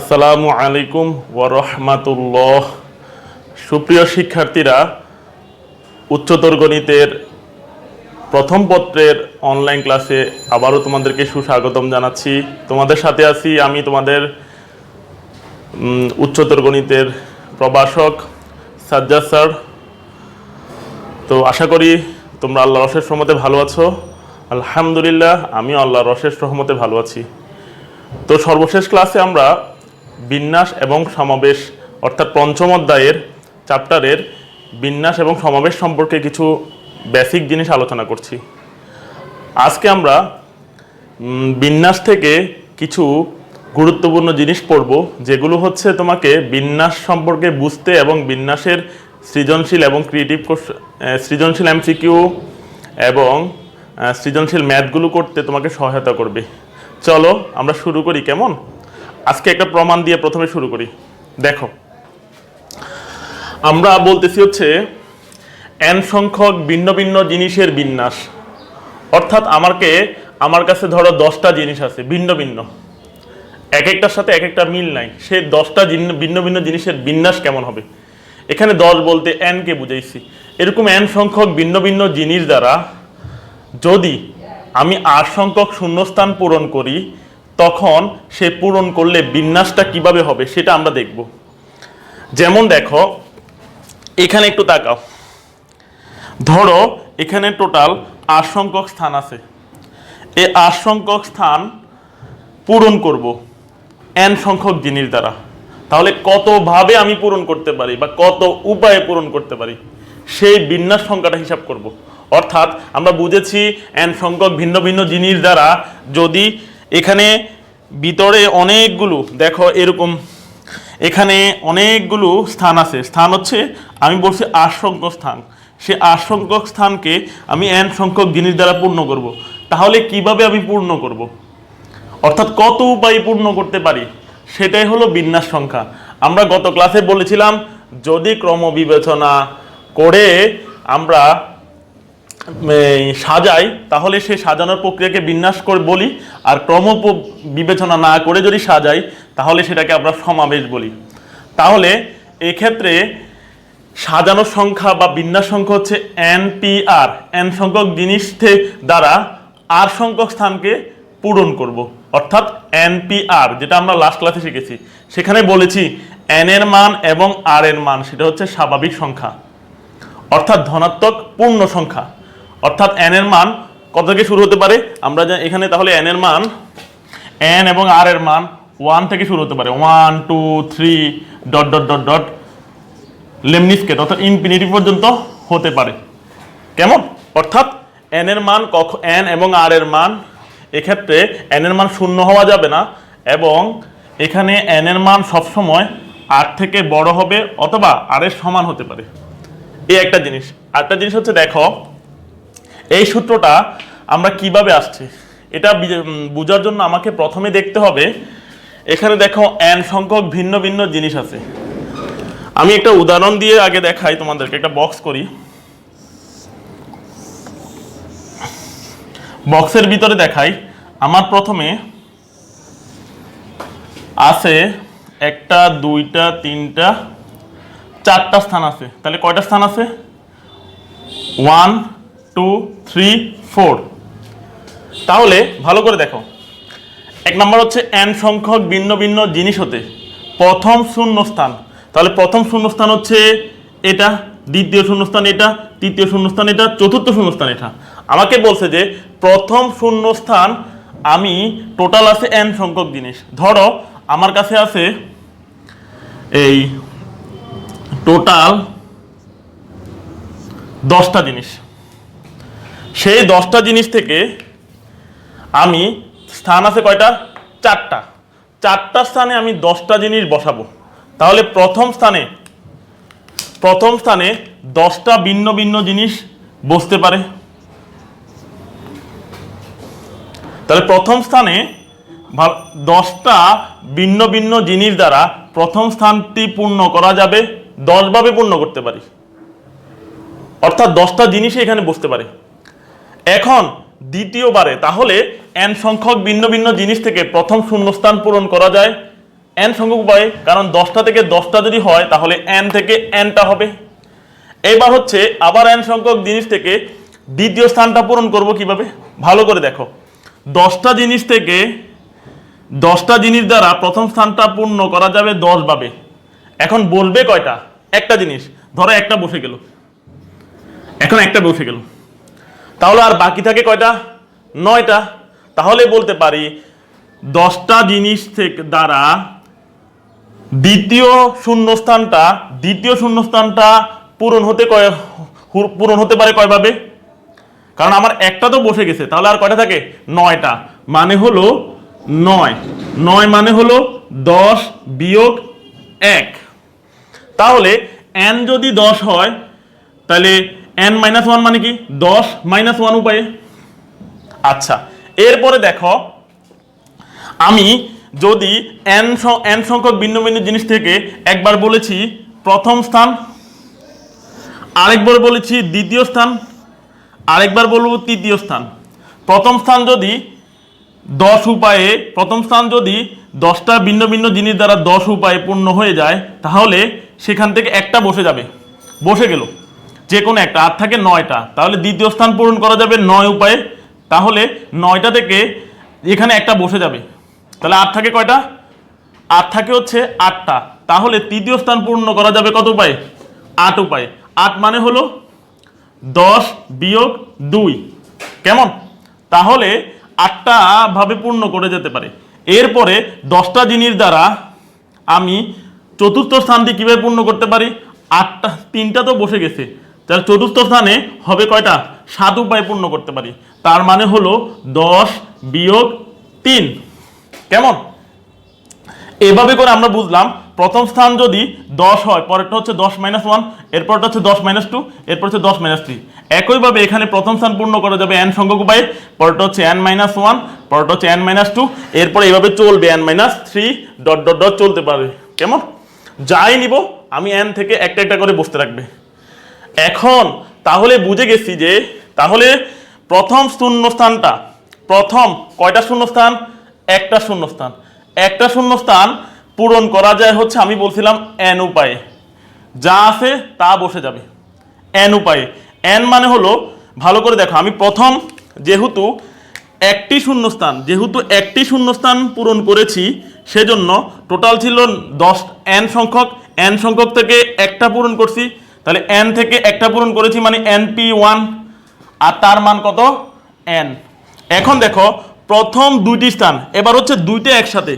আসসালামু আলাইকুম ওয়া রাহমাতুল্লাহ। সুপ্রিয় শিক্ষার্থীরা, উচ্চতর গণিতের প্রথম পত্রের অনলাইন ক্লাসে আবারও তোমাদেরকে সুস্বাগতম জানাচ্ছি। তোমাদের সাথে আছি আমি তোমাদের উচ্চতর গণিতের প্রভাষক সাজ্জাদ স্যার। তো আশা করি তোমরা আল্লাহর অশেষ রহমতে ভালো আছো। আলহামদুলিল্লাহ, আমিও আল্লাহর অশেষ রহমতে ভালো আছি। তো সর্বশেষ ক্লাসে আমরা বিন্যাস এবং সমাবেশ অর্থাৎ পঞ্চম অধ্যায়ের চ্যাপ্টারের বিন্যাস এবং সমাবেশ সম্পর্কে কিছু বেসিক জিনিস আলোচনা করছি। আজকে আমরা বিন্যাস থেকে কিছু গুরুত্বপূর্ণ জিনিস পড়ব, যেগুলো হচ্ছে তোমাকে বিন্যাস সম্পর্কে বুঝতে এবং বিন্যাসের সৃজনশীল এবং সৃজনশীল এমসিকিউ এবং সৃজনশীল ম্যাথগুলো করতে তোমাকে সহায়তা করবে। চলো আমরা শুরু করি। কেমন? আজকে একটা প্রমাণ দিয়ে প্রথমে শুরু করি। দেখো, আমরা বলতেছি হচ্ছে n সংখ্যক ভিন্ন ভিন্ন জিনিসের বিন্যাস। অর্থাৎ আমার কাছে ধরো 10টা জিনিস আছে ভিন্ন ভিন্ন, এক একটার সাথে এক একটা মিল নাই। সেই 10টা ভিন্ন ভিন্ন জিনিসের বিন্যাস কেমন হবে? এখানে 10 বলতে n কে বুঝাইছি। এরকম n সংখ্যক ভিন্ন ভিন্ন জিনিস দ্বারা যদি আমি 8 সংখ্যক শূন্যস্থান পূরণ করি, তখন সে পূরণ করলে বিন্যাসটা কিভাবে হবে সেটা আমরা দেখব। যেমন দেখো, এখানে একটু তাকাও। ধরো এখানে টোটাল 8 সংখ্যক স্থান আছে। এই 8 সংখ্যক স্থান পূরণ করব n সংখ্যক জিনিস দ্বারা। তাহলে কতভাবে আমি পূরণ করতে পারি বা কত উপায়ে পূরণ করতে পারি সেই বিন্যাস সংখ্যাটা হিসাব করব। অর্থাৎ আমরা বুঝেছি n সংখ্যক ভিন্ন ভিন্ন জিনিস দ্বারা যদি এখানে ভিতরে অনেকগুলো, দেখো এরকম এখানে অনেকগুলো স্থান আছে। স্থান হচ্ছে আমি বলছি 8 সংখ্যক স্থান। সে 8 সংখ্যক স্থানকে আমি n সংখ্যক জিনিস দ্বারা পূর্ণ করব। তাহলে কিভাবে আমি পূর্ণ করব, অর্থাৎ কত উপায়ে পূর্ণ করতে পারি, সেটাই হলো বিন্যাস সংখ্যা। আমরা গত ক্লাসে বলেছিলাম যদি ক্রম বিবেচনা করে আমরা সাজাই, তাহলে সেই সাজানোর প্রক্রিয়াকে বিন্যাস করে বলি, আর ক্রম বিবেচনা না করে যদি সাজাই তাহলে সেটাকে আমরা সমাবেশ বলি। তাহলে এক্ষেত্রে সাজানোর সংখ্যা বা বিন্যাস সংখ্যা হচ্ছে NPR, n সংখ্যক জিনিস দ্বারা r সংখ্যক স্থানকে পূরণ করব, অর্থাৎ NPR, যেটা আমরা লাস্ট ক্লাসে শিখেছি। সেখানে বলেছি n এর মান এবং r এর মান সেটা হচ্ছে স্বাভাবিক সংখ্যা, অর্থাৎ ধনাত্মক পূর্ণ সংখ্যা। অর্থাৎ n এর মান কত থেকে শুরু হতে পারে আমরা এখানে, তাহলে n এর মান, n এবং r এর মান 1 থেকে শুরু হতে পারে। 1 2 3 ডট ডট ডট ডট লেমনিস্কেট, অর্থাৎ ইনফিনিটি পর্যন্ত হতে পারে। কেমন? অর্থাৎ n এর মান n এবং r এর মান, এক্ষেত্রে n এর মান শূন্য হওয়া যাবে না, এবং এখানে n এর মান সবসময় r থেকে বড় হবে অথবা r এর সমান হতে পারে। এই একটা জিনিস। আরেকটা জিনিস হচ্ছে, দেখো এই সূত্রটা আমরা কিভাবে আসছে এটা বোঝার জন্য আমাকে প্রথমে দেখতে হবে, এখানে দেখো n সংখ্যক ভিন্ন ভিন্ন জিনিস আছে। আমি একটা উদাহরণ দিয়ে আগে দেখাই তোমাদেরকে। একটা বক্স করি। বক্সের ভিতরে দেখাই। আমার প্রথমে আছে 1টা 2টা 3টা 4টা স্থান আছে। তাহলে কয়টা স্থান আছে? 1 2 3 4। তাহলে ভালো করে দেখো, 1 নম্বর হচ্ছে n সংখ্যক ভিন্ন ভিন্ন জিনিস হতে প্রথম শূন্যস্থান। তাহলে প্রথম শূন্যস্থান হচ্ছে এটা, দ্বিতীয় শূন্যস্থান এটা, তৃতীয় শূন্যস্থান এটা, চতুর্থ শূন্যস্থান এটা। আমাকে বলছে যে প্রথম শূন্যস্থান আমি টোটাল আছে n সংখ্যক জিনিস। ধরো আমার কাছে আছে এই টোটাল 10টা জিনিস। সেই 10টা জিনিস থেকে আমি স্থান আছে কয়টা? 4টা। 4টা স্থানে আমি 10টা জিনিস বসাবো। তাহলে প্রথম স্থানে 10টা ভিন্ন ভিন্ন জিনিস বসতে পারে। তাহলে প্রথম স্থানে 10টা ভিন্ন ভিন্ন জিনিস দ্বারা প্রথম স্থানটি পূর্ণ করা যাবে, 10 ভাবে পূর্ণ করতে পারি, অর্থাৎ 10টা জিনিসই এখানে বসতে পারে। এখন দ্বিতীয়বারে তাহলে n সংখ্যক ভিন্ন ভিন্ন জিনিস থেকে প্রথম শূন্যস্থান পূরণ করা যায় n সংখ্যক উপায়ে, কারণ 10টা থেকে 10টা যদি হয় তাহলে n থেকে nটা হবে। এবার হচ্ছে আবার n সংখ্যক জিনিস থেকে দ্বিতীয় স্থানটা পূরণ করব কিভাবে, ভালো করে দেখো। 10টা জিনিস থেকে 10টা জিনিস দ্বারা প্রথম স্থানটা পূর্ণ করা যাবে 10 ভাবে। এখন বলবে কয়টা, একটা জিনিস, ধরো একটা বসে গেল, এখন একটা বসে গেল, তাহলে আর বাকি থাকে কয়টা, 9টা। তাহলে বলতে পারি 10টা জিনিস থেকে দ্বারা দ্বিতীয় শূন্যস্থানটা পূরণ হতে পারে কয়ভাবে, কারণ আমার একটা তো বসে গেছে, তাহলে আর কয়টা থাকে, 9টা, মানে হলো 9 মানে হলো 10 বিয়োগ 1। তাহলে n যদি 10 হয় তাহলে n - 1 মানে কি 10 - 1 উপায়ে। আচ্ছা, এরপরে দেখো, আমি যদি n সংখ্যক ভিন্ন ভিন্ন জিনিস থেকে একবার বলেছি প্রথম স্থান, আরেকবার বলেছি দ্বিতীয় স্থান, আরেকবার বলবো তৃতীয় স্থান। প্রথম স্থান যদি 10টা ভিন্ন ভিন্ন জিনিস দ্বারা 10 উপায়ে পূর্ণ হয়ে যায়, তাহলে সেখান থেকে একটা বসে যাবে, বসে গেল যে কোনো একটা, আর থাকে 9টা, তাহলে দ্বিতীয় স্থান পূরণ করা যাবে 9 উপায়ে। তাহলে 9টা থেকে এখানে একটা বসে যাবে, তাহলে আর থাকে কয়টা, আর থাকে হচ্ছে 8টা। তাহলে তৃতীয় স্থান পূর্ণ করা যাবে কত উপায়ে, 8 উপায়ে। 8 মানে হলো 10 বিয়োগ 2, কেমন, তাহলে 8টা ভাবে পূর্ণ করে যেতে পারে। এরপরে 10টা জিনিস দ্বারা আমি চতুর্থ স্থানটি কিভাবে পূর্ণ করতে পারি, 3টা তো বসে গেছে, তাহলে চতুর্থ স্থানে হবে কয়টা, 7 উপায়ে পূর্ণ করতে পারি। তার মানে হলো 10 বিয়োগ 3, কেমন। এভাবে করে আমরা বুঝলাম প্রথম স্থান যদি 10 হয়, পরেরটা হচ্ছে 10 - 1, এরপরটা হচ্ছে 10 - 2, এরপর হচ্ছে 10 - 3। একইভাবে এখানে প্রথম স্থান পূর্ণ করা যাবে n সংখ্যক উপায়ে, পরেরটা হচ্ছে n - 1, পরেরটা হচ্ছে n - 2, এরপরে এইভাবে চলবে n - 3 ... চলতে পারে, কেমন। যাই নিব আমি n থেকে একটা একটা করে বসতে রাখবে। এখন তাহলে বুঝে গেছি যে তাহলে প্রথম শূন্যস্থানটা, প্রথম কয়টা শূন্যস্থান, একটা শূন্যস্থান, একটা শূন্যস্থান পূরণ করা যায় হচ্ছে আমি বলছিলাম n উপায়ে, যা আছে তা বসে যাবে n উপায়ে। n মানে হলো, ভালো করে দেখো, আমি প্রথম যেহেতু একটি শূন্যস্থান পূরণ করেছি, সেজন্য টোটাল ছিল 10, n সংখ্যক থেকে একটা পূরণ করছি, তাহলে n থেকে একটা পূরণ করেছি মানে np1, আর তার মান কত, n। এখন দেখো প্রথম দুইটি স্থান, এবার হচ্ছে দুইটা একসাথে,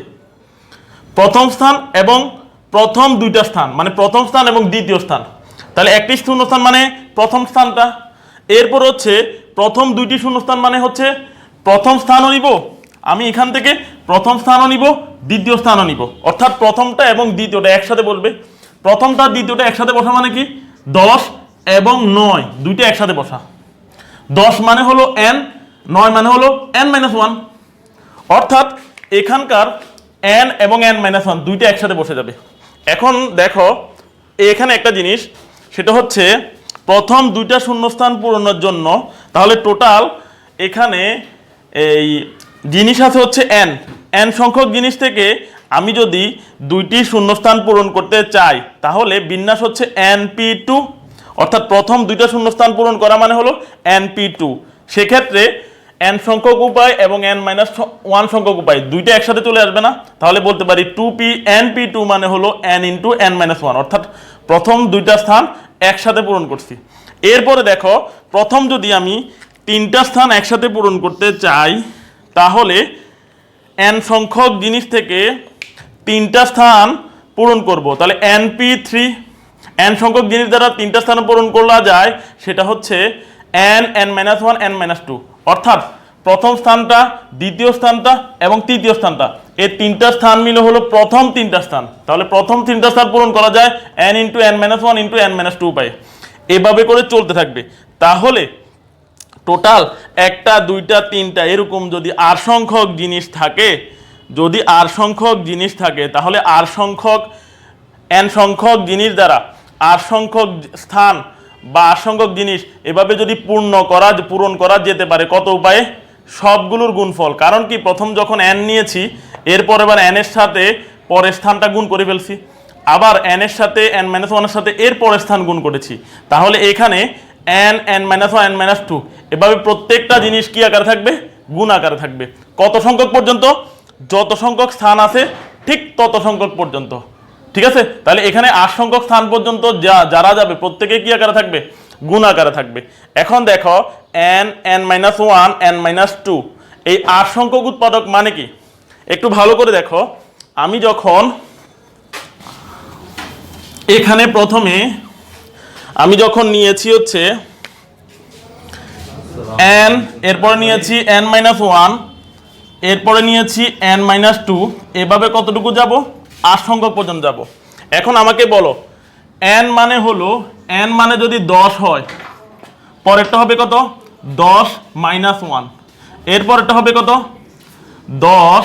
প্রথম স্থান এবং প্রথম দুইটা স্থান মানে প্রথম স্থান এবং দ্বিতীয় স্থান, তাহলে একটি শূন্যস্থান মানে প্রথম স্থানটা। এরপর হচ্ছে প্রথম দুইটি শূন্যস্থান মানে হচ্ছে প্রথম স্থানও নিব, আমি এখান থেকে প্রথম স্থানও নিব, দ্বিতীয় স্থানও নিব, অর্থাৎ প্রথমটা এবং দ্বিতীয়টা একসাথে বসবে। প্রথমটা দ্বিতীয়টা একসাথে বসা মানে কি, 10 এবং 9 দুইটা একসাথে বসা, 10 মানে হলো n, 9 মানে হলো n - 1, অর্থাৎ এখানকার n এবং n - 1 দুইটা একসাথে বসে যাবে। এখন দেখো এখানে একটা জিনিস, সেটা হচ্ছে প্রথম দুইটা শূন্যস্থান পূরণের জন্য, তাহলে টোটাল এখানে এই জিনিস আছে হচ্ছে n সংখ্যক জিনিস থেকে আমি যদি দুইটি শূন্যস্থান পূরণ করতে চাই, তাহলে বিন্যাস হচ্ছে np2, অর্থাৎ প্রথম দুইটা শূন্যস্থান পূরণ করা মানে হলো np2। সেক্ষেত্রে n সংখ্যক উপায় এবং n - 1 সংখ্যক উপায় দুইটা একসাথে চলে আসবে না, তাহলে বলতে পারি np2 মানে হলো n × n - 1, অর্থাৎ প্রথম দুইটা স্থান একসাথে পূরণ করছি। এরপরে দেখো প্রথম যদি আমি 3টা স্থান একসাথে পূরণ করতে চাই, তাহলে n সংখ্যক জিনিস থেকে 3টা স্থান পূরণ করব, তাহলে np3, n সংখ্যক জিনিস দ্বারা 3টা স্থান পূরণ করা যায়, সেটা হচ্ছে n - 1 n - 2, অর্থাৎ প্রথম স্থানটা, দ্বিতীয় স্থানটা এবং তৃতীয় স্থানটা, এই 3টা স্থান মিলে হলো প্রথম 3টা স্থান, তাহলে প্রথম 3টা স্থান পূরণ করা যায় n × n - 1 × n - 2 উপায়ে। এভাবে করে চলতে থাকবে। তাহলে টোটাল 1টা 2টা 3টা এরকম যদি r সংখ্যক জিনিস থাকে, তাহলে r সংখ্যক n সংখ্যক জিনিস দ্বারা r সংখ্যক স্থান বা r সংখ্যক জিনিস এভাবে যদি পূরণ করা যেতে পারে কত উপায়ে, সবগুলোর গুণফল। কারণ কি, প্রথম যখন n নিয়েছি, এরপর এবার n এর সাথে পরের স্থানটা গুণ করে ফেলছি, আবার n এর সাথে n-1 এর সাথে এর পরের স্থান গুণ করেছি, তাহলে এখানে n-1 n-2 এভাবে প্রত্যেকটা জিনিস কি আকারে থাকবে, গুণ আকারে থাকবে। কত সংখ্যক পর্যন্ত, যত সংখ্যক স্থান আছে ঠিক তত সংখ্যক পর্যন্ত, ঠিক আছে। তাহলে এখানে 8 সংখ্যক স্থান পর্যন্ত যারা যাবে প্রত্যেকে কি আকারে থাকবে, গুণ আকারে থাকবে। এখন দেখো n-1 n-2 এই 8 সংখ্যক উৎপাদক মানে কি, একটু ভালো করে দেখো। আমি যখন এখানে প্রথমে আমি যখন নিয়েছি হচ্ছে n, এরপরে নিয়েছি n-1, এরপরে নিয়েছি n-2, এভাবে কতটুকু যাব, 8 সংখ্যক পর্যন্ত যাব। এখন আমাকে বলো n মানে হলো, n মানে যদি 10 হয়, পরেরটা হবে কত, 10 - 1, এরপরেরটা হবে কত, 10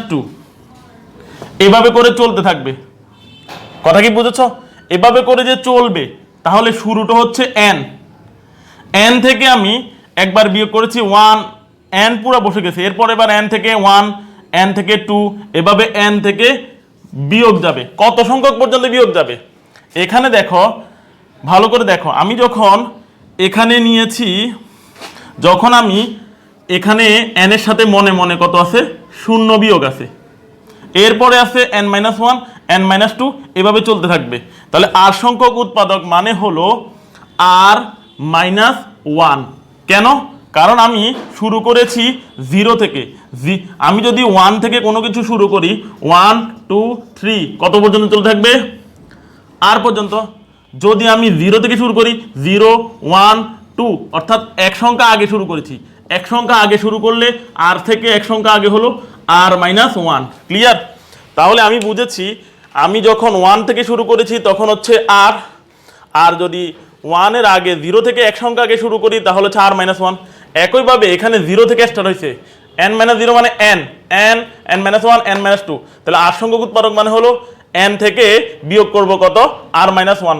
- 2, এভাবে করে চলতে থাকবে। কথা কি বুঝেছো? এভাবে করে যে চলবে, তাহলে শুরুটা হচ্ছে n, n থেকে আমি একবার বিয়োগ করেছি 1, n পুরো বসে গেছে, এরপর এবার n থেকে 1, n থেকে 2, এভাবে n থেকে বিয়োগ যাবে। কত সংখ্যক পর্যন্ত বিয়োগ যাবে, এখানে দেখো ভালো করে দেখো। আমি যখন এখানে নিয়েছি, যখন আমি এখানে n এর সাথে মনে মনে কত আছে, 0 বিয়োগ আছে, এরপরে আছে n-1 n-2, এভাবে চলতে থাকবে। তাহলে r সংখ্যক উৎপাদক মানে হলো r-1। কেন? কারণ আমি শুরু করেছি 0 থেকে। আমি যদি 1 থেকে কোনো কিছু শুরু করি, 1 2 3 কত পর্যন্ত চলতে থাকবে, r পর্যন্ত। যদি আমি 0 থেকে শুরু করি, 0 1 2 অর্থাৎ এক সংখ্যা আগে শুরু করেছি, এক সংখ্যা আগে শুরু করলে r থেকে এক সংখ্যা আগে হলো r-1। ক্লিয়ার? তাহলে আমি বুঝেছি, আমি যখন 1 থেকে শুরু করেছি তখন হচ্ছে r, আর যদি 1 এর আগে 0 থেকে এক সংখ্যা আগে শুরু করি তাহলে হচ্ছে r-1। একইভাবে এখানে 0 থেকে স্টার্ট হয়েছে, n-0 মানে n, n-1 n-2, তাহলে r সংখ্যক উৎপাদক মানে হলো n থেকে বিয়োগ করব কত, r-1।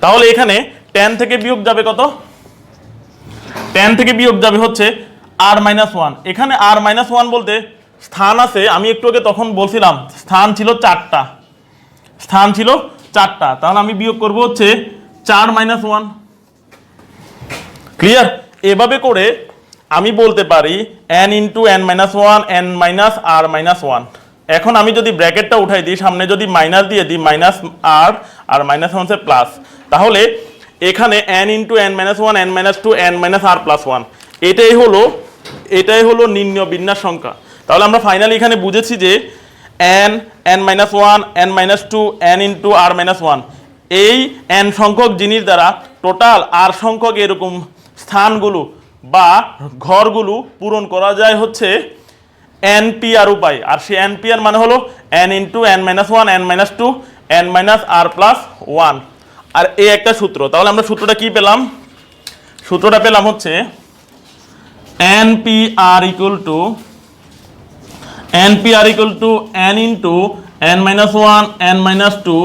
তাহলে এখানে 10 থেকে বিয়োগ যাবে কত, 10 থেকে বিয়োগ যাবে হচ্ছে r-1। এখানে r-1 বলতে স্থান আছে, আমি একটু আগে তখন বলছিলাম স্থান ছিল 4টা, স্থান ছিল 4টা, তাহলে আমি বিয়োগ করব হচ্ছে 4-1। ক্লিয়ার? এভাবে করে আমি বলতে পারি n × n-1 n-r-1। এখন আমি যদি ব্র্যাকেটটা উঠাই দিই, সামনে যদি মাইনাস দিয়ে দিই, -r আর -1 হচ্ছে প্লাস, তাহলে এখানে n × n-1 n-2 n-r+1, এটাই হলো নির্ণয় বিন্যাস সংখ্যা। তাহলে আমরা ফাইনালি এখানে বুঝেছি যে n-1 n-2 n × r-1, এই n সংখ্যক জিনিস দ্বারা টোটাল r সংখ্যক এরকম স্থানগুলো বা ঘরগুলো পূরণ করা যায় হচ্ছে npr উপায়। আর সেই npr মানে হলো n × n-1 n-2 n-r+1। আর এই একটা সূত্র, তাহলে আমরা সূত্রটা কি পেলাম, সূত্রটা পেলাম হচ্ছে npr = n × n-1 n-2 ...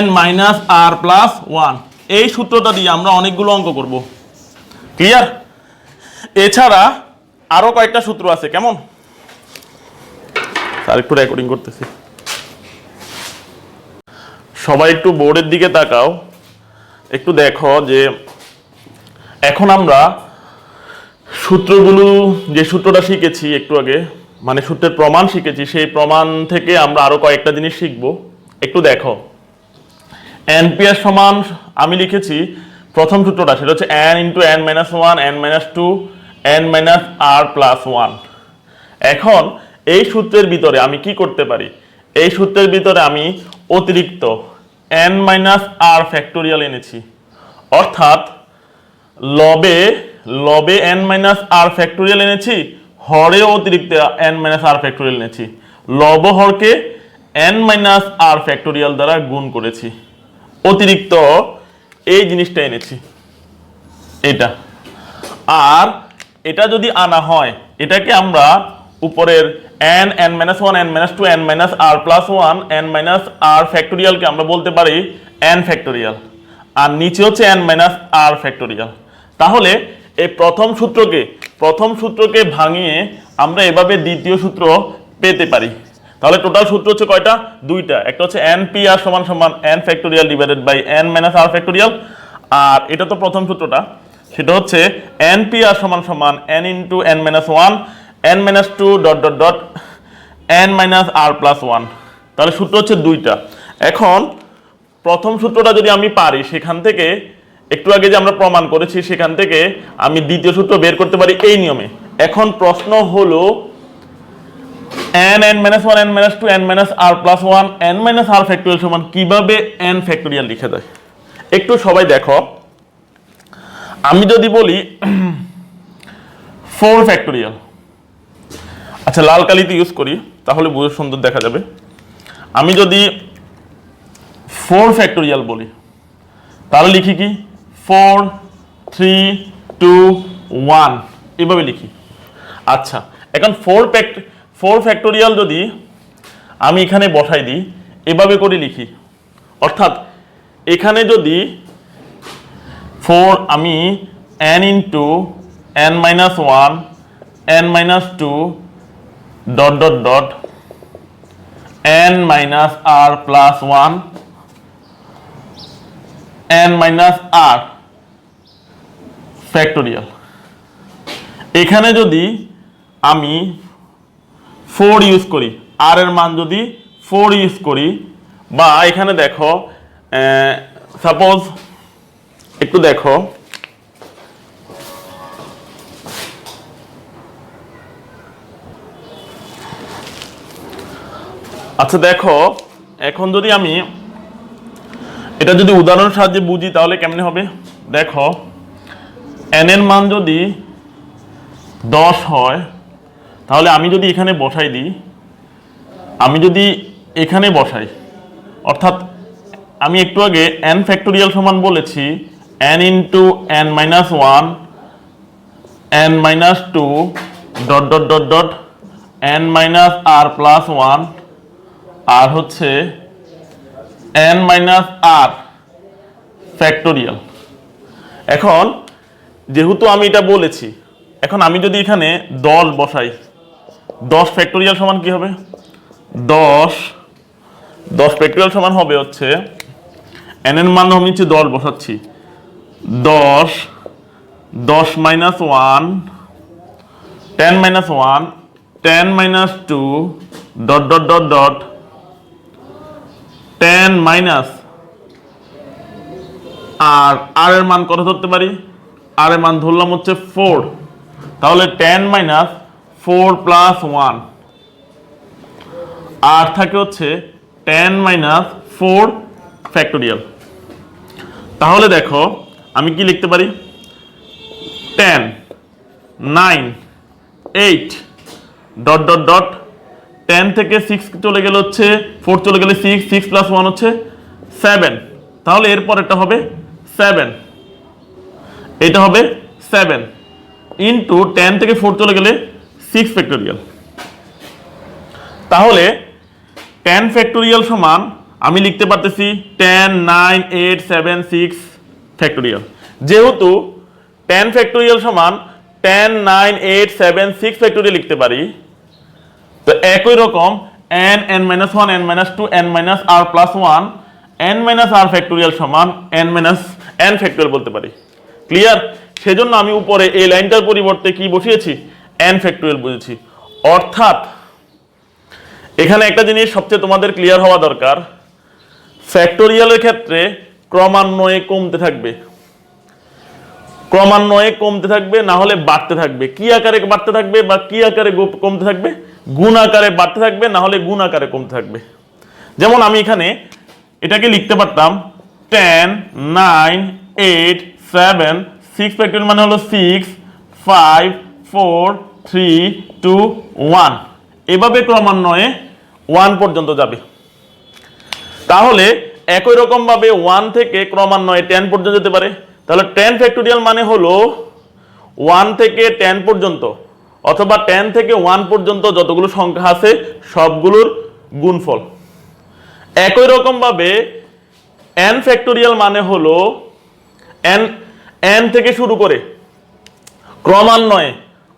n-r+1। এই সূত্রটা দিয়ে আমরা অনেকগুলো অঙ্ক করব। ক্লিয়ার? এছাড়া আরো কয়েকটা সূত্র আছে, কেমন? আর একটু রেকর্ডিং করতেছি, সবাই একটু বোর্ডের দিকে তাকাও, একটু দেখো যে এখন আমরা সূত্রগুলো, যে সূত্রটা শিখেছি একটু আগে, মানে সূত্রের প্রমাণ শিখেছি, সেই প্রমাণ থেকে আমরা আরো কয়েকটা জিনিস শিখবো। একটু দেখো, npr সমান আমি লিখেছি প্রথম সূত্রটা, সেটা হচ্ছে n × n-1 n-2 n-r+1। এখন এই সূত্রের ভিতরে আমি কি করতে পারি, এই সূত্রের ভিতরে আমি অতিরিক্ত n-r ফ্যাক্টোরিয়াল এনেছি, অর্থাৎ লবে n-r ফ্যাক্টোরিয়াল এনেছি, হরে অতিরিক্ত n-r ফ্যাক্টোরিয়াল এনেছি, লব হরকে n-r ফ্যাক্টোরিয়াল দ্বারা গুণ করেছি, অতিরিক্ত এই জিনিসটা এনেছি এটা। আর এটা যদি আনা হয়, এটাকে আমরা উপরের n-1 n-2 n-r+1 n-r ফ্যাক্টোরিয়ালকে আমরা বলতে পারি n ফ্যাক্টোরিয়াল, আর নিচে হচ্ছে n-r ফ্যাক্টোরিয়াল। তাহলে এই প্রথম সূত্রকে ভাঙিয়ে আমরা এভাবে দ্বিতীয় সূত্র পেতে পারি। তাহলে টোটাল সূত্র হচ্ছে কয়টা? দুইটা। একটা হচ্ছে npr সমান সমান n factorial divided by n minus r factorial, আর এটা তো প্রথম সূত্রটা, সেটা হচ্ছে npr সমান সমান n into n minus one n minus two dot dot dot n minus r plus one. তাহলে সূত্র হচ্ছে দুইটা। এখন প্রথম সূত্রটা যদি আমি পারি, সেখান থেকে একটু আগে যে আমরা প্রমাণ করেছি সেখান থেকে আমি দ্বিতীয় সূত্র বের করতে পারি এই নিয়মে। এখন প্রশ্ন হলো n minus one n minus two n minus r plus one n minus r factorial সমান কিভাবে n ফ্যাক্টোরিয়াল লিখে যায়। একটু সবাই দেখো, আমি যদি বলি 4 ফ্যাক্টোরিয়াল, আচ্ছা লাল কালিতে ইউজ করি তাহলে বুঝে সুন্দর দেখা যাবে। আমি যদি 4 ফ্যাক্টোরিয়াল বলি তাহলে লিখি কি 4 3 2 1 এভাবে লিখি। আচ্ছা এখন 4 ফ্যাক্টোরিয়াল যদি আমি এখানে বসাই দিই এভাবে করে লিখি, অর্থাৎ এখানে যদি 4 আমি n into n minus one n minus two dot dot dot n minus r plus one n minus r factorial, এখানে যদি আমি 4 ইউজ করি, r এর মান যদি 4 ইউজ করি, বা এখানে দেখো সাপোজ একটু দেখো আচ্ছা দেখো এখন যদি আমি এটা যদি উদাহরণের সাহায্যে বুঝি তাহলে কেমনে হবে দেখো, n এর মান যদি 10 হয় তাহলে আমি যদি এখানে বসাই দিই, আমি যদি এখানে বসাই, অর্থাৎ আমি একটু আগে n ফ্যাক্টোরিয়াল সমান বলেছি n into n minus one n minus two dot dot dot dot n minus r plus one আর হচ্ছে n মাইনাস r ফ্যাক্টোরিয়াল। এখন যেহেতু আমি এটা বলেছি, এখন আমি যদি এখানে 10 বসাই, 10 ফ্যাক্টোরিয়াল সমান কি হবে? 10 ফ্যাক্টোরিয়াল সমান হবে হচ্ছে n এর মান আমি হচ্ছে 10 বসাচ্ছি, 10 minus one 10 minus one 10 minus two dot dot dot dot 10 minus আর এর মান কত ধরতে পারি? আর এর মান ধরলাম হচ্ছে 4, তাহলে 10 মাইনাস 4 প্লাস 1 আর থাকে হচ্ছে 10 মাইনাস 4 ফ্যাক্টোরিয়াল। তাহলে দেখো আমি কি লিখতে পারি, 10 9 8 ডট ডট ডট 10 থেকে 6 চলে গেলে হচ্ছে 4 চলে গেলে 6, 6 প্লাস 1 হচ্ছে 7, তাহলে এরপর এটা হবে 7, এটা হবে 7 ইন্টু 10 থেকে 4 চলে গেলে 6 ফ্যাক্টোরিয়াল। তাহলে 10 ফ্যাক্টোরিয়াল সমান আমি লিখতে পারতেছি 10 9 8 7 6 ফ্যাক্টোরিয়াল। যেহেতু 10 ফ্যাক্টোরিয়াল সমান 10 9 8 7 6 ফ্যাক্টোরিয়াল লিখতে পারি, তো একই রকম n minus one n minus two n minus r plus one n minus r factorial সমান n মাইনাস n ফ্যাক্টোরিয়াল বলতে পারি। ক্লিয়ার? সেজন্য আমি উপরে এই লাইনটার পরিবর্তে কি বসিয়েছি? n ফ্যাক্টোরিয়াল বুঝেছি। অর্থাৎ এখানে একটা জিনিস সবচেয়ে তোমাদের ক্লিয়ার হওয়া দরকার, ফ্যাক্টোরিয়ালের ক্ষেত্রে ক্রমান্বয়ে কমতে থাকবে, ক্রমান্বয়ে কমতে থাকবে, না হলে বাড়তে থাকবে। কি আকারে বাড়তে থাকবে বা কি আকারে কমতে থাকবে? গুণ আকারে বাড়তে থাকবে, না হলে গুণ আকারে কমতে থাকবে। যেমন আমি এখানে এটাকে লিখতে পারতাম 10 9 8 7 6 ফ্যাক্টোরিয়াল মানে হলো 6 5 4 3 2 1, এভাবে ক্রমান্বয়ে 1 পর্যন্ত যাবে। তাহলে একই রকম ভাবে 1 থেকে ক্রমান্বয়ে 10 পর্যন্ত যেতে পারে। তাহলে 10 ফ্যাক্টোরিয়াল মানে হলো 1 থেকে 10 পর্যন্ত, অথবা 10 থেকে 1 পর্যন্ত যতগুলো সংখ্যা আছে সবগুলোর গুণফল। একই রকম ভাবে n ফ্যাক্টোরিয়াল মানে হলো n থেকে শুরু করে ক্রমান্বয়ে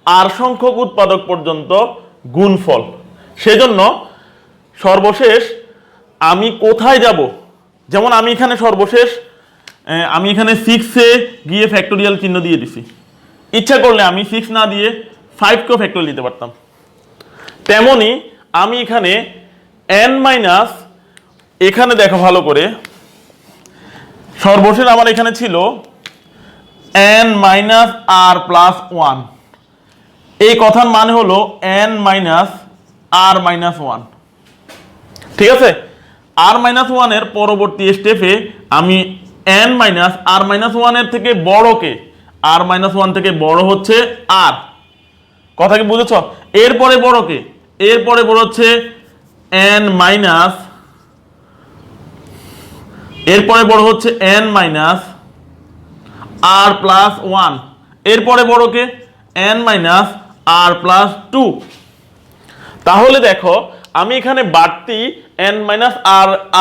আর সংখ্যক উৎপাদক পর্যন্ত গুণফল। সেজন্য সর্বশেষ আমি কোথায় যাব, যেমন আমি এখানে সর্বশেষ আমি এখানে 6-এ গিয়ে ফ্যাক্টোরিয়াল চিহ্ন দিয়ে দিছি। ইচ্ছা করলে আমি 6 না দিয়ে 5কেও ফ্যাক্টোরিয়াল দিতে পারতাম। তেমনি আমি এখানে n মাইনাস, এখানে দেখো ভালো করে, সর্বশেষ আমার এখানে ছিল n মাইনাস আর প্লাস 1। এই কথার মানে হলো n মাইনাস আর মাইনাস 1। ঠিক আছে, আর মাইনাস 1 এর পরবর্তী স্টেপে আমি n মাইনাস আর মাইনাস 1 এর থেকে বড়কে, আর মাইনাস 1 থেকে বড় হচ্ছে আর, কথা কি বুঝেছ? এরপরে বড়কে, এরপরে বড় হচ্ছে n মাইনাস, এরপরে বড় হচ্ছে n মাইনাস আর প্লাস 1, এরপরে বড়কে n মাইনাস আর প্লাস 2। তাহলে দেখো আমি এখানে বাড়তি n মাইনাস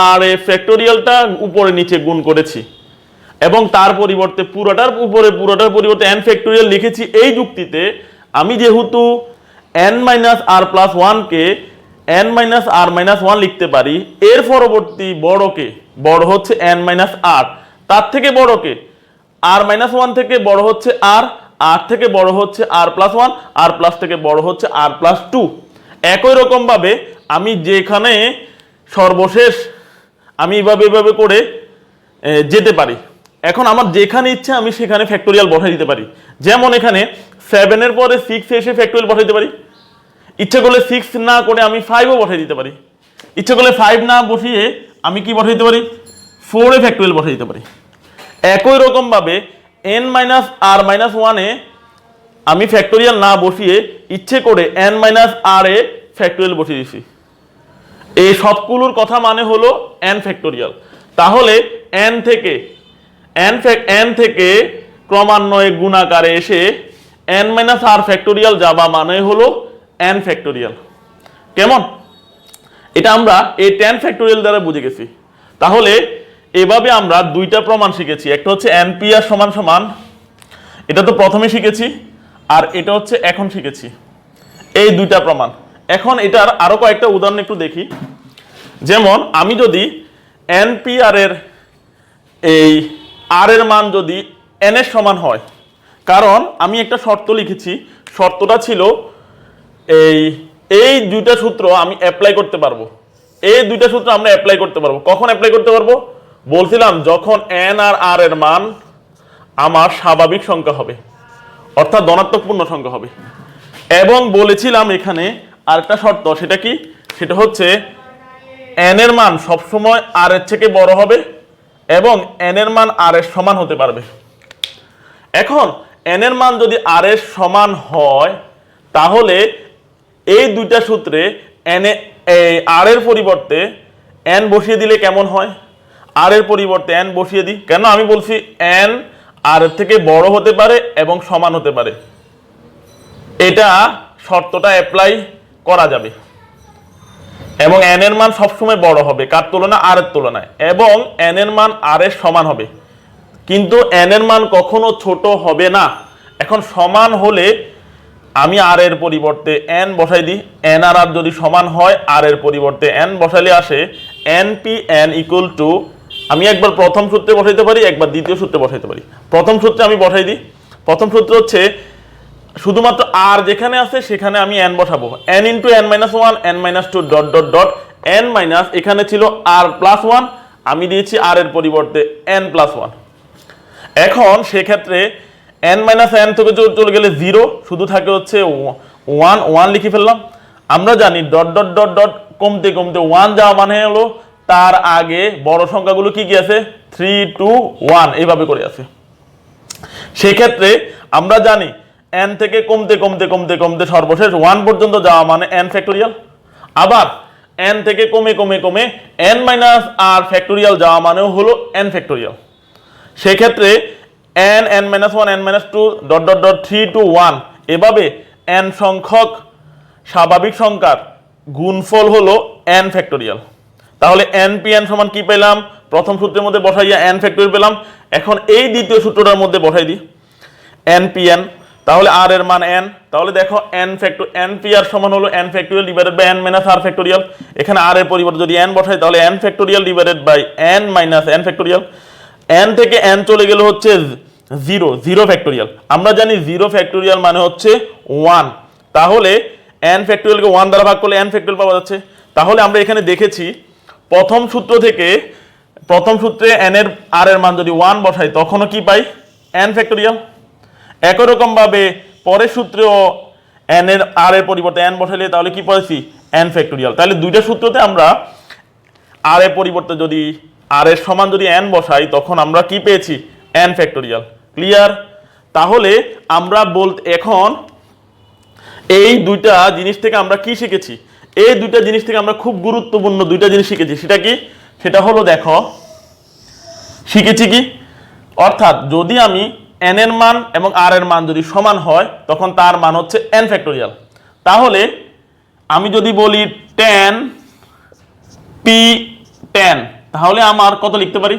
আর এ ফ্যাক্টোরিয়ালটা উপরে নিচে গুণ করেছি এবং তার পরিবর্তে পুরোটার পরিবর্তে n ফ্যাক্টোরিয়াল লিখেছি। এই যুক্তিতে আমি যেহেতু n মাইনাস আর প্লাস 1কে n মাইনাস আর মাইনাস 1 লিখতে পারি, এর পরবর্তী বড়কে, বড় হচ্ছে n মাইনাস আর, তার থেকে বড়কে আর মাইনাস 1 থেকে বড় হচ্ছে আর, আর থেকে বড় হচ্ছে আর প্লাস 1, আর প্লাস থেকে বড় হচ্ছে আর প্লাস 2। একই রকম ভাবে আমি যেখানে সর্বশেষ আমি এভাবে করে যেতে পারি। এখন আমার যেখানে ইচ্ছে আমি সেখানে ফ্যাক্টোরিয়াল বসাই দিতে পারি। যেমন এখানে 7 এর পরে 6 এসে ফ্যাক্টোরিয়াল বসাই দিতে পারি। ইচ্ছে করলে 6 না করে আমি 5ও বসাই দিতে পারি। ইচ্ছে করলে 5 না বসিয়ে আমি কি বসাই দিতে পারি, 4 এ ফ্যাক্টোরিয়াল বসাই দিতে পারি। একই রকম ভাবে n মাইনাস আর মাইনাস 1 এ আমি ফ্যাক্টোরিয়াল না বসিয়ে ইচ্ছে করে n মাইনাস আর এ ফ্যাক্টোরিয়াল বসিয়ে দিছি। এই সবগুলোর কথা মানে হলো n ফ্যাক্টোরিয়াল। তাহলে n থেকে ক্রমান্বয়ে গুণাকারে এসে n মাইনাস আর ফ্যাক্টোরিয়াল যাবা মানে হলো n ফ্যাক্টোরিয়াল। কেমন? এটা আমরা এই 10 ফ্যাক্টোরিয়াল দ্বারা বুঝে গেছি। তাহলে এভাবে আমরা দুইটা প্রমাণ শিখেছি। একটা হচ্ছে npr সমান সমান, এটা তো প্রথমে শিখেছি, আর এটা হচ্ছে এখন শিখেছি। এই দুইটা প্রমাণ। এখন এটার আরো কয়েকটা উদাহরণ একটু দেখি। যেমন আমি যদি npr এর এই আর এর মান যদি n এর সমান হয়, কারণ আমি একটা শর্ত লিখেছি, শর্তটা ছিল এই দুইটা সূত্র আমি অ্যাপ্লাই করতে পারবো। এই দুইটা সূত্র আমরা অ্যাপ্লাই করতে পারবো। কখন অ্যাপ্লাই করতে পারবো? বলছিলাম যখন n আর r এর মান আমার স্বাভাবিক সংখ্যা হবে, অর্থাৎ ধনাত্মক পূর্ণ সংখ্যা হবে। এবং বলেছিলাম এখানে আরেকটা শর্ত, সেটা কি? সেটা হচ্ছে n এর মান সবসময় r এর থেকে বড় হবে এবং n এর মান r এর সমান হতে পারবে। এখন n এর মান যদি r এর সমান হয়, তাহলে এই দুইটা সূত্রে r এর পরিবর্তে n বসিয়ে দিলে কেমন হয়? r এর পরিবর্তে n বসিয়ে দিই কেন? আমি বলছি n r এর থেকে বড় হতে পারে এবং সমান হতে পারে। এটা শর্তটা অ্যাপ্লাই করা যাবে এবং n এর মান সবসময় বড় হবে কার তুলনায়? r এর তুলনায়, এবং n এর মান r এর সমান হবে, কিন্তু n এর মান কখনো ছোট হবে না। এখন সমান হলে আমি r এর পরিবর্তে n বসাই দিই। n আর r যদি সমান হয়, r এর পরিবর্তে n বসাইলে আসে npn ইকুয়াল টু, আমি একবার প্রথম সূত্রে বসাইতে পারি, একবার দ্বিতীয় সূত্রে বসাইতে পারি। প্রথম সূত্রে আমি বসাই দিই। প্রথম সূত্র হচ্ছে শুধুমাত্র r যেখানে আছে সেখানে আমি n বসাবো, n into n minus 1 n minus 2 dot dot dot n minus, এখানে ছিল r প্লাস 1, আমি দিয়েছি r এর পরিবর্তে n প্লাস 1। এখন সেক্ষেত্রে n মাইনাস n থেকে চলে গেলে 0, শুধু থাকে হচ্ছে 1 লিখে ফেললাম। আমরা জানি ডট ডট ডট ডট কমতে কমতে 1 যাওয়া মানে হলো তার আগে বড় সংখ্যাগুলো কি কি আছে? 3 2 1 এইভাবে করে আছে। সেক্ষেত্রে আমরা জানি n থেকে কমতে কমতে কমতে কমতে সর্বশেষ 1 পর্যন্ত যাওয়া মানে n ফ্যাক্টোরিয়াল। আবার n থেকে কমে কমে কমে n মাইনাস r ফ্যাক্টোরিয়াল যাওয়া মানেও হলো n ফ্যাক্টোরিয়াল। সেক্ষেত্রে n minus 1 n minus 2 dot dot dot 3 2 1 এভাবে n সংখ্যক স্বাভাবিক সংখ্যার গুণফল হলো n ফ্যাক্টোরিয়াল। তাহলে npn সমান কি পেলাম? প্রথম সূত্রের মধ্যে বসাইয়া n ফ্যাক্টোরিয়াল পেলাম। এখন এই দ্বিতীয় সূত্রটার মধ্যে বসাই দিই, npn তাহলে আর এর মান n, তাহলে দেখো n factor n P R সমান হলো n factorial divided by n minus r factorial. এখানে r এর পরিবর্তে যদি n বসাই তাহলে n factorial divided by n minus n factorial. n থেকে n চলে গেলে হচ্ছে 0 ফ্যাক্টোরিয়াল। আমরা জানি 0 ফ্যাক্টোরিয়াল মানে হচ্ছে 1, তাহলে n ফ্যাক্টোরিয়ালকে 1 দ্বারা ভাগ করলে n ফ্যাক্টোরিয়াল পাওয়া যাচ্ছে। তাহলে আমরা এখানে দেখেছি প্রথম সূত্রে n এর r এর মান যদি 1 বসাই তখনও কি পাই n ফ্যাক্টোরিয়াল। একই রকম ভাবে পরের সূত্রেও n এর r এর পরিবর্তে n বসাইলে তাহলে কি পাইছি n ফ্যাক্টোরিয়াল। তাহলে দুইটা সূত্রতে আমরা r এর পরিবর্তে যদি r এর সমান যদি n বসাই তখন আমরা কি পেয়েছি n ফ্যাক্টোরিয়াল। ক্লিয়ার? তাহলে আমরা এখন এই দুইটা জিনিস থেকে আমরা কি শিখেছি? এই দুইটা জিনিস থেকে আমরা খুব গুরুত্বপূর্ণ দুইটা জিনিস শিখেছি। সেটা কি? সেটা হলো দেখো শিখেছি কি, অর্থাৎ যদি আমি n এর মান এবং r এর মান যদি সমান হয় তখন তার মান হচ্ছে n ফ্যাক্টোরিয়াল। তাহলে আমি যদি বলি tan p tan, তাহলে আমার কত লিখতে পারি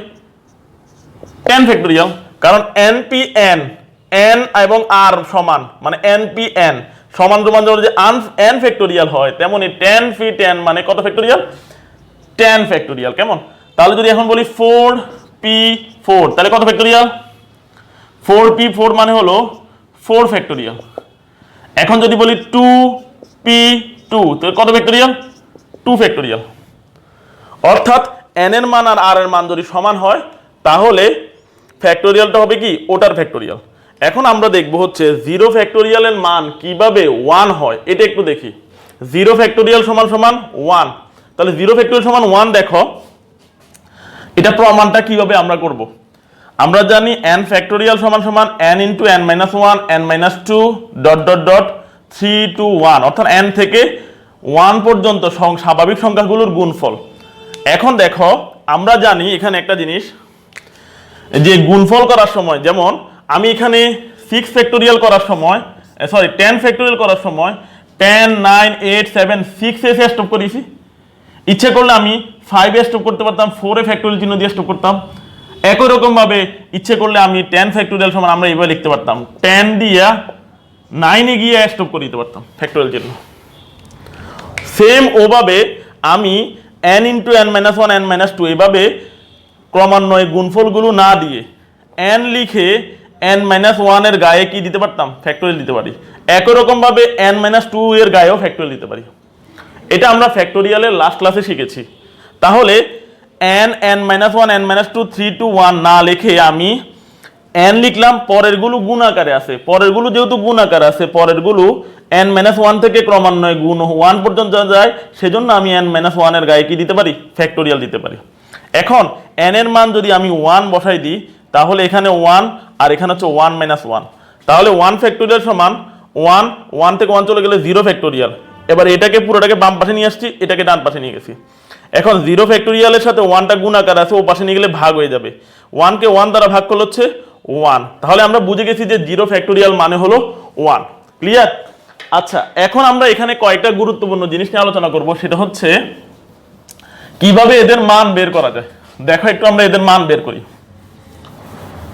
10 ফ্যাক্টোরিয়াল, কারণ np n এবং r সমান মানে np n সমান যদি n ফ্যাক্টোরিয়াল হয় তেমনি tan p tan মানে কত ফ্যাক্টোরিয়াল 10 ফ্যাক্টোরিয়াল। কেমন? তাহলে যদি এখন বলি 4p4 তাহলে কত ফ্যাক্টোরিয়াল 4p4 মানে হলো 4 ফ্যাক্টোরিয়াল। এখন যদি বলি 2p2 তাহলে কত ফ্যাক্টোরিয়াল 2 ফ্যাক্টোরিয়াল। অর্থাৎ n এর মান আর r এর মান যদি সমান হয় তাহলে ফ্যাক্টোরিয়ালটা হবে কি ওটার ফ্যাক্টোরিয়াল। এখন আমরা দেখব হচ্ছে 0 ফ্যাক্টোরিয়ালের মান কিভাবে 1 হয় এটা একটু দেখি। 0 ফ্যাক্টোরিয়াল সমান 1, তাহলে 0 ফ্যাক্টোরিয়াল সমান 1 দেখো এটা প্রমাণটা কিভাবে আমরা করব। আমরা জানি n ফ্যাক্টোরিয়াল সমান n into n minus 1 n minus 2 dot dot dot 3 two 1, অর্থাৎ n থেকে 1 পর্যন্ত স্বাভাবিক সংখ্যাগুলোর গুণফল। এখন দেখো আমরা জানি এখানে একটা জিনিস যে গুণফল করার সময়, যেমন আমি এখানে 6 ফ্যাক্টোরিয়াল করার সময় 10 ফ্যাক্টোরিয়াল করার সময় 10 9 8 7 6 এ স্টপ করেছি। ইচ্ছে করলে আমি 5 এ স্টপ করতে পারতাম, 4 এ ফ্যাক্টোরিয়াল চিহ্ন দিয়ে স্টপ করতাম। একই রকম ভাবে ইচ্ছে করলে আমি 10 ফ্যাক্টোরিয়াল সমান আমরা এইভাবে লিখতে পারতাম 10 দিয়া 9 এ গিয়ে স্টপ করে দিতে পারতাম ফ্যাক্টোরিয়াল চিহ্ন। সেম ওভাবে আমি n into n minus 1 n minus 2 এভাবে ক্রমান্বয়ে গুণফলগুলো না দিয়ে n লিখে n মাইনাস 1 এর গায়ে কি দিতে পারতাম ফ্যাক্টোরিয়াল দিতে পারি। একই রকম ভাবে n মাইনাস 2 এর গায়েও ফ্যাক্টোরিয়াল দিতে পারি। এটা আমরা ফ্যাক্টোরিয়ালের লাস্ট ক্লাসে শিখেছি। তাহলে n minus 1 n minus 2 3 two 1 না লিখে আমি n লিখলাম, পরেরগুলো গুণ আকারে আছে, পরেরগুলো যেহেতু গুণ আকারে আছে পরেরগুলো n মাইনাস 1 থেকে ক্রমান্বয়ে গুণ 1 পর্যন্ত যায়, সেজন্য আমি n মাইনাস 1 এর গায়ে কি দিতে পারি ফ্যাক্টোরিয়াল দিতে পারি। এখন n এর মান যদি আমি 1 বসাই দিই তাহলে এখানে 1 আর এখানে হচ্ছে 1 মাইনাস 1, তাহলে 1 ফ্যাক্টোরিয়াল সমান 1 থেকে 1 চলে গেলে 0 ফ্যাক্টোরিয়াল। এবার এটাকে পুরোটাকে বাম পাশে নিয়ে আসছি, এটাকে ডান পাশে নিয়ে গেছি। এখন 0 ফ্যাক্টোরিয়ালের সাথে 1টা গুণ আকার আছে, ও পাশে নিয়ে গেলে ভাগ হয়ে যাবে। 1 কে 1 দ্বারা ভাগ করলে হচ্ছে 1, তাহলে আমরা বুঝে গেছি যে 0 ফ্যাক্টোরিয়াল মানে হলো 1। ক্লিয়ার? আচ্ছা, এখন আমরা এখানে কয়েকটা গুরুত্বপূর্ণ জিনিস নিয়ে আলোচনা করব, সেটা হচ্ছে কিভাবে এদের মান বের করা যায়। দেখো একটু আমরা এদের মান বের করি,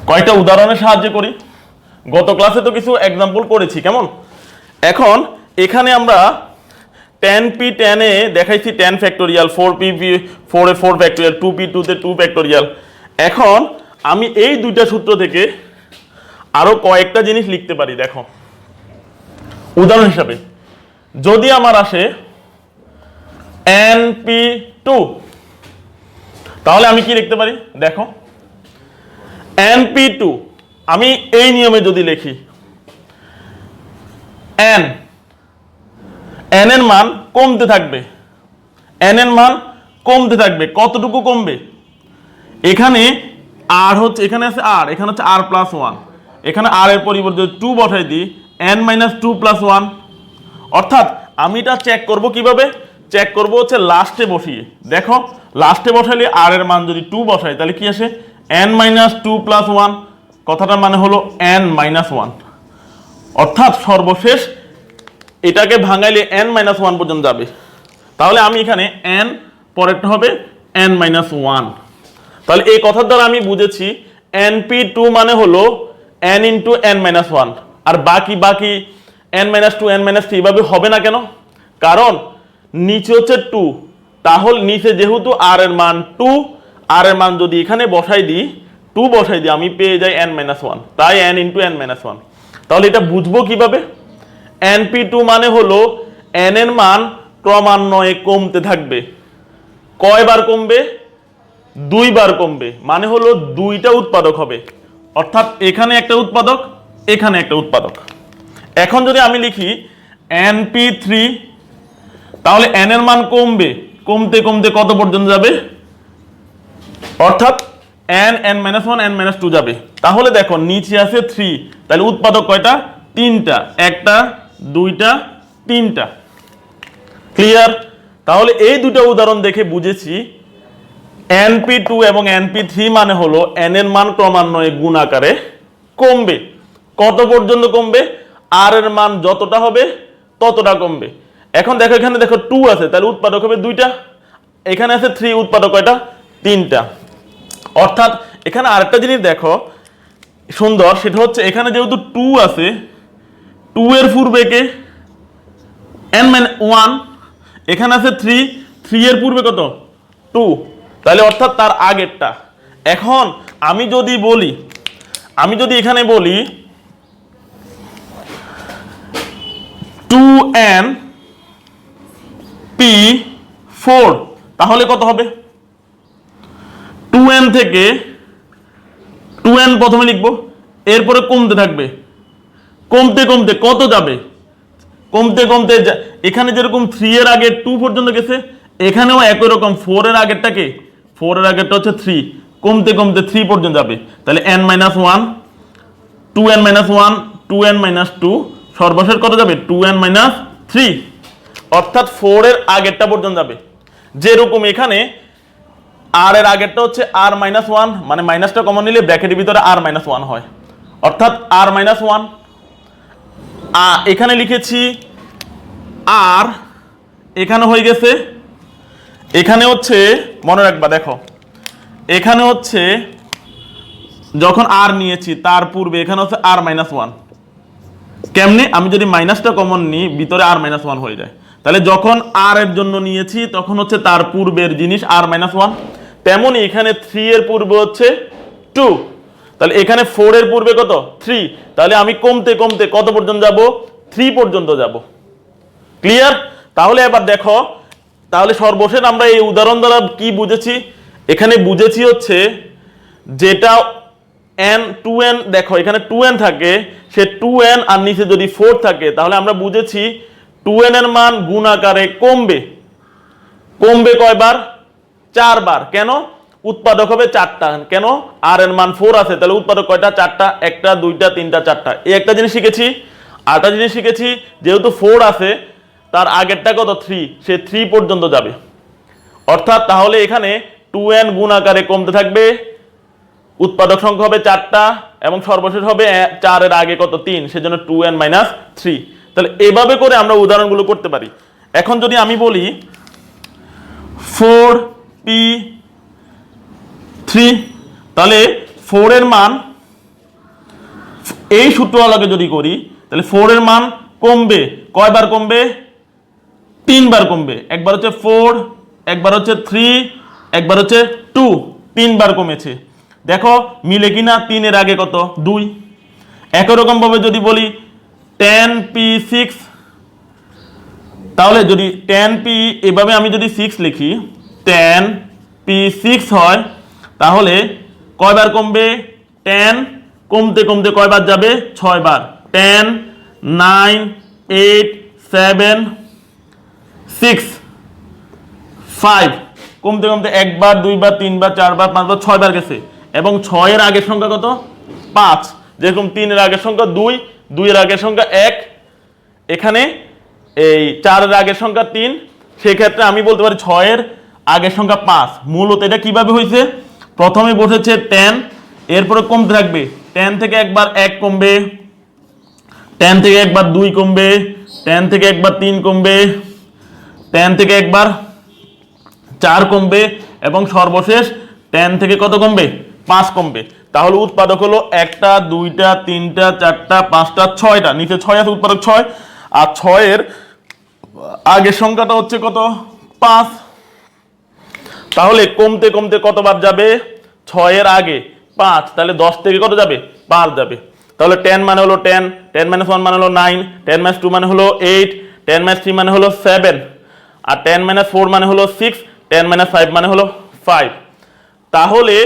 কয়েকটা উদাহরণের সাহায্যে করি। গত ক্লাসে তো কিছু এক্সাম্পল করেছি। কেমন? এখন এখানে আমরা 10p 10 এ দেখাইছি 10 ফ্যাক্টোরিয়াল, 4p 4 এ 4 ফ্যাক্টোরিয়াল, 2p 2 তে 2 ফ্যাক্টোরিয়াল। এখন আমি এই দুইটা সূত্র থেকে আরো কয়েকটা জিনিস লিখতে পারি। দেখো উদাহরণ হিসাবে যদি আমার আসে np2 তাহলে আমি কি লিখতে পারি? দেখো np2 আমি এই নিয়মে যদি লিখি n এর মান কমতে থাকবে, n এর মান কমতে থাকবে। কতটুকু কমবে? এখানে r হচ্ছে, এখানে আছে r, এখানে হচ্ছে r প্লাস 1, এখানে r এর পরিবর্তে 2 বসাই দিই n মাইনাস 2 প্লাস 1। অর্থাৎ আমি এটা চেক করব কিভাবে? চেক করব হচ্ছে লাস্টে বসিয়ে। দেখো লাস্টে বসাইলে r এর মান যদি 2 বসাই তাহলে কি আসে n মাইনাস 2 প্লাস 1, কথাটার মানে হলো n মাইনাস 1। অর্থাৎ সর্বশেষ এটাকে ভাঙাইলে n মাইনাস 1 পর্যন্ত যাবে। তাহলে আমি এখানে n পরেরটা হবে n মাইনাস 1। তাহলে এই কথার দ্বারা আমি বুঝেছি np2 মানে হলো n ইন্টু n মাইনাস 1, আর বাকি বাকি n-2 n-3 এভাবে হবে না কেন? কারণ নিচে হচ্ছে 2, তাহলে নিচে যেহেতু r এর মান 2, r এর মান যদি এখানে বসাই দিই 2 বসাই দিই আমি পেয়ে যাই n-1, তাই n × n-1। তাহলে এটা বুঝবো কিভাবে? np2 মানে হলো n এর মান ক্রমান্বয়ে কমতে থাকবে। কয়বার কমবে? 2 বার কমবে, মানে হলো 2টা উৎপাদক হবে, অর্থাৎ এখানে একটা উৎপাদক, এখানে একটা উৎপাদক। এখন যদি আমি লিখি np3, তাহলে n এর মান কমবে, কমতে কমতে কত পর্যন্ত যাবে? অর্থাৎ n-1 n-2 যাবে। তাহলে দেখো নিচে আছে 3, তাহলে উৎপাদক কয়টা? 3টা, একটা, দুইটা, তিনটা। ক্লিয়ার? তাহলে এই দুটো উদাহরণ দেখে বুঝেছি np2 এবং np3 মানে হলো n এর মান ক্রমান্বয়ে গুণ আকারে কমবে। কত পর্যন্ত কমবে? r এর মান যতটা হবে ততটা কমবে। এখন দেখো এখানে দেখো 2 আছে, তাহলে উৎপাদক হবে 2টা, এখানে আছে 3, উৎপাদক কয়টা? 3টা। অর্থাৎ এখানে আরেকটা জিনিস দেখো সুন্দর, সেটা হচ্ছে এখানে যেহেতু 2 আছে, 2 এর পূর্বে কে? n-1, এখানে আছে 3, 3 এর পূর্বে কত? 2, তাহলে অর্থাৎ তার আগেরটা। এখন আমি যদি এখানে বলি 2np4, তাহলে কত হবে? 2n থেকে 2n প্রথমে লিখবো, এরপরে কমতে থাকবে, কমতে কমতে কত যাবে? কমতে কমতে এখানে যেরকম 3 এর আগে 2 পর্যন্ত গেছে, এখানেও একই রকম 4 এর আগেরটা কে? 4 এর আগেরটা হচ্ছে 3, কমতে কমতে 3 পর্যন্ত যাবে। তাহলে n-1, 2n-1, 2n-2, সর্বশেষ কত যাবে? 2n-3, অর্থাৎ 4 এর আগেরটা পর্যন্ত যাবে। যেরকম এখানে r এর আগেরটা হচ্ছে r-1, মানে মাইনাসটা কমন নিলে ব্র্যাকেটের ভিতরে r-1 হয়, অর্থাৎ r-1। এখানে লিখেছি r, এখানে হয়ে গেছে, এখানে হচ্ছে মনে রাখবা, দেখো এখানে হচ্ছে যখন r নিয়েছি তার পূর্বে এখানে হচ্ছে r-1। কেমনে? আমি যদি মাইনাসটা কমন নিই ভিতরে r-1 হয়ে যায়, তাহলে যখন r এর জন্য নিয়েছি তখন হচ্ছে তার পূর্বের জিনিস r-1, তেমনি এখানে 3 এর পূর্বে হচ্ছে 2, তাহলে এখানে 4 এর পূর্বে কত? 3, তাহলে আমি কমতে কমতে কত পর্যন্ত যাব? 3 পর্যন্ত যাব। ক্লিয়ার? তাহলে এবার দেখো, তাহলে সর্বশেষ আমরা এই উদাহরণ দ্বারা কি বুঝেছি? এখানে বুঝেছি হচ্ছে যেটা n2n, দেখো এখানে 2n থাকে, সে 2n আর নিচে যদি 4 থাকে, তাহলে আমরা বুঝেছি 2n এর মান গুণ আকারে কমবে। কমবে কয়বার? 4 বার। কেন? উৎপাদক হবে 4টা। কেন? r এর মান 4 আছে, তাহলে উৎপাদক কয়টা? 4টা, একটা, দুইটা, তিনটা, চারটা। এই একটা জিনিস শিখেছি। আরেকটা জিনিস শিখেছি, যেহেতু 4 আছে তার আগেরটা কত? 3, সে 3 পর্যন্ত যাবে। অর্থাৎ তাহলে এখানে 2n গুণ আকারে কমতে থাকবে, উৎপাদক সংখ্যা হবে 4টা, এবং সর্বশেষ হবে 4 এর আগে কত? 3, সেজন্য 2n-3। তাহলে এভাবে করে আমরা উদাহরণগুলো করতে পারি। এখন যদি আমি বলি 4p3, তাহলে 4 এর মান, এই সূত্রওয়ালাকে যদি করি, তাহলে 4 এর মান কমবে কয়বার? কমবে 3 বার কমবে। একবার হচ্ছে 4, একবার হচ্ছে 3, একবার হচ্ছে 2, 3 বার কমেছে। দেখো মিলে কিনা? 3 এর আগে কত? 2। একই রকম ভাবে যদি বলি 10p6, তাহলে যদি 10p এভাবে আমি যদি 6 লিখি, 10p6 হয়, তাহলে কয়বার কমবে? 10 কমতে কমতে কয়বার যাবে? 6 বার। 10, 9, 8, 7, 6, 5, কমতে কমতে একবার, দুইবার, তিনবার, চারবার, পাঁচবার, 6 বার গেছে। এবং 6 এর আগের সংখ্যা কত? 5। যেরকম 3 এর আগের সংখ্যা 2, 2 এর আগের সংখ্যা 1, এখানে এই 4 এর আগের সংখ্যা 3, সেক্ষেত্রে আমি বলতে পারি 6 এর আগের সংখ্যা 5। মূলত এটা কিভাবে হয়েছে? প্রথমে বসেছে 10, এরপরে কমতে থাকবে, 10 থেকে একবার 1 কমবে, 10 থেকে একবার 2 কমবে, 10 থেকে একবার 3 কমবে, 10 থেকে একবার 4 কমবে, এবং সর্বশেষ 10 থেকে কত কমবে? 5 কমবে। তাহলে উৎপাদক হলো 1টা 2টা 3টা 4টা 5টা 6টা, নিচে 6 আছে, উৎপাদক 6, আর 6 এর আগের সংখ্যাটা হচ্ছে কত? 5। তাহলে কমতে কমতে কতবার যাবে? 6 এর আগে 5, তাহলে 10 থেকে কত যাবে? 5 যাবে। তাহলে 10 মানে হলো 10, 10 - 1 মানে হলো 9, 10 - 2 মানে হলো 8, 10 - 3 মানে হলো 7, আর 10 - 4 মানে হলো 6, 10 - 5 মানে হলো 5। তাহলে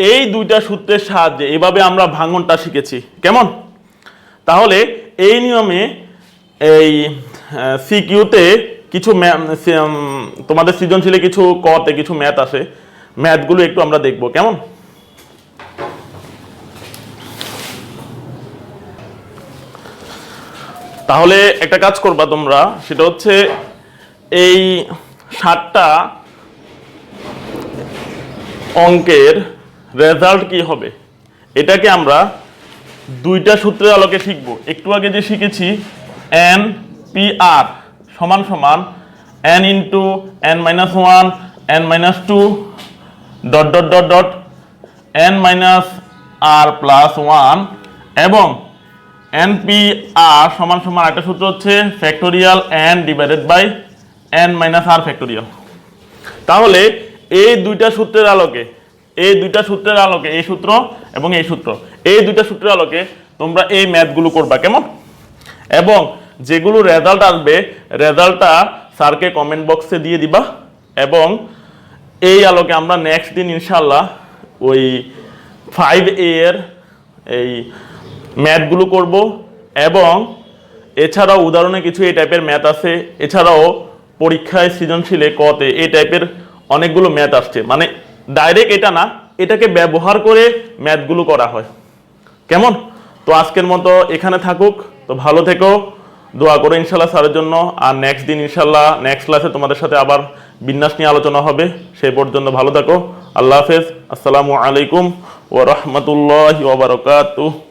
এই দুইটা সূত্রের সাহায্যে এভাবে আমরা ভাঙনটা শিখেছি। কেমন? তাহলে এই নিয়মে এই সিকিউতে কিছু তোমাদের সৃজনশীলে কিছু কতে কিছু ম্যাথ আছে, ম্যাথগুলো একটু আমরা দেখব। কেমন? তাহলে একটা কাজ করবা তোমরা, সেটা হচ্ছে এই 7টা অঙ্কের রেজাল্ট কি হবে এটাকে আমরা দুইটা সূত্রের আলোকে শিখব। একটু আগে যে শিখেছি এন পি আর সমান সমান n into n-1 n-2 dot dot dot dot n-r+1 এবং npr সমান সমান একটা সূত্র হচ্ছে factorial n divided by n-r factorial. তাহলে এই দুইটা সূত্রের আলোকে এই সূত্র এবং এই সূত্র, এই দুইটা সূত্রের আলোকে তোমরা এই ম্যাথগুলো করবা। কেমন? এবং যেগুলো রেজাল্ট আসবে রেজাল্টটা স্যারকে কমেন্ট বক্সে দিয়ে দিবা, এবং এই আলোকে আমরা নেক্সট দিন ইনশাল্লাহ ওই 5A এর এই ম্যাথগুলো করব। এবং এছাড়াও উদাহরণে কিছু এই টাইপের ম্যাথ আছে, এছাড়াও পরীক্ষায় সৃজনশীলে কতে এই টাইপের অনেকগুলো ম্যাথ আসছে, মানে ডাইরেক্ট এটা না, এটাকে ব্যবহার করে ম্যাথগুলো করা হয়। কেমন? তো আজকের মতো এখানে থাকুক। তো ভালো থেকো, দোয়া করো ইনশাল্লাহ স্যারের জন্য। আর নেক্সট দিন ইনশাল্লাহ নেক্সট ক্লাসে তোমাদের সাথে আবার বিন্যাস নিয়ে আলোচনা হবে। সেই পর্যন্ত ভালো থাকো। আল্লাহ হাফেজ। আসসালামু আলাইকুম ওয়া রাহমাতুল্লাহি ওয়া বারাকাতুহু।